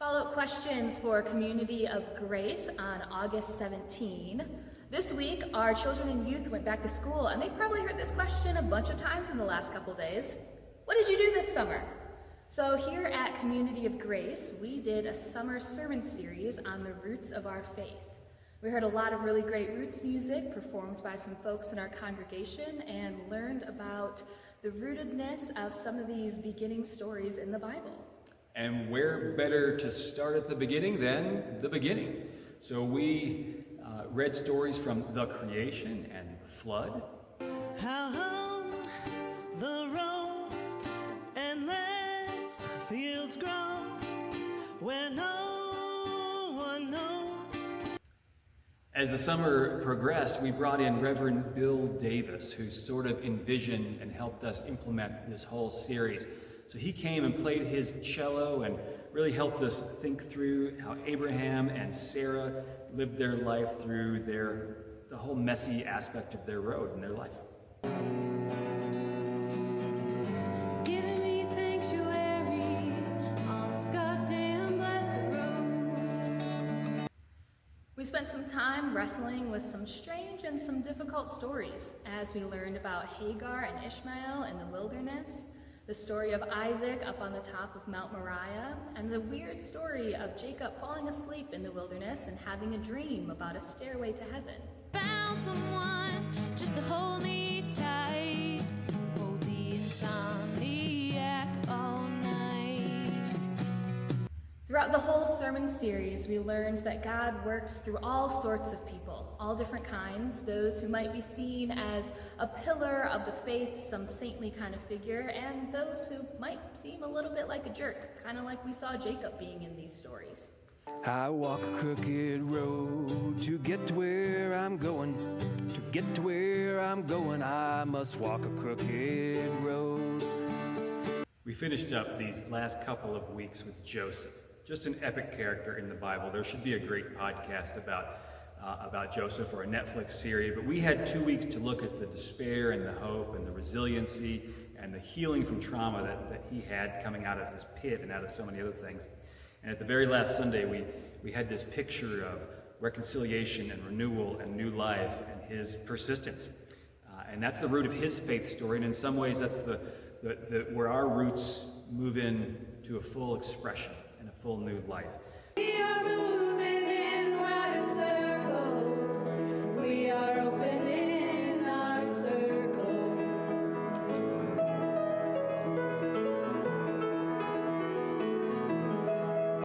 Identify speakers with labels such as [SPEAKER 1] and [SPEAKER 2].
[SPEAKER 1] Follow-up questions for Community of Grace on August 17. This week, our children and youth went back to school, and they've probably heard this question a bunch of times in the last couple days. What did you do this summer? So here at Community of Grace, we did a summer sermon series on the roots of our faith. We heard a lot of really great roots music performed by some folks in our congregation and learned about the rootedness of some of these beginning stories in the Bible.
[SPEAKER 2] And where better to start at the beginning than the beginning? So we read stories from the creation and the flood.
[SPEAKER 3] How long the road endless fields grow where no one knows.
[SPEAKER 2] As the summer progressed, we brought in Reverend Bill Davis, who sort of envisioned and helped us implement this whole series. So he came and played his cello and really helped us think through how Abraham and Sarah lived their life through the whole messy aspect of their road and their life.
[SPEAKER 3] Giving me sanctuary on this goddamn blessed road.
[SPEAKER 1] We spent some time wrestling with some strange and some difficult stories as we learned about Hagar and Ishmael in the wilderness, the story of Isaac up on the top of Mount Moriah, and the weird story of Jacob falling asleep in the wilderness and having a dream about a stairway to heaven.
[SPEAKER 3] Found someone just to hold me tight, hold the insomniac all night.
[SPEAKER 1] Throughout the whole sermon series, we learned that God works through all sorts of people, all different kinds, those who might be seen as a pillar of the faith, some saintly kind of figure, and those who might seem a little bit like a jerk, kind of like we saw Jacob being in these stories.
[SPEAKER 4] I walk a crooked road to get to where I'm going. To get to where I'm going, I must walk a crooked road.
[SPEAKER 2] We finished up these last couple of weeks with Joseph, just an epic character in the Bible. There should be a great podcast about Joseph or a Netflix series, but we had 2 weeks to look at the despair and the hope and the resiliency and the healing from trauma that he had coming out of his pit and out of so many other things. And at the very last Sunday, we had this picture of reconciliation and renewal and new life and his persistence. And that's the root of his faith story, and in some ways that's where our roots move in to a full expression and a full new life.
[SPEAKER 3] We are moving in water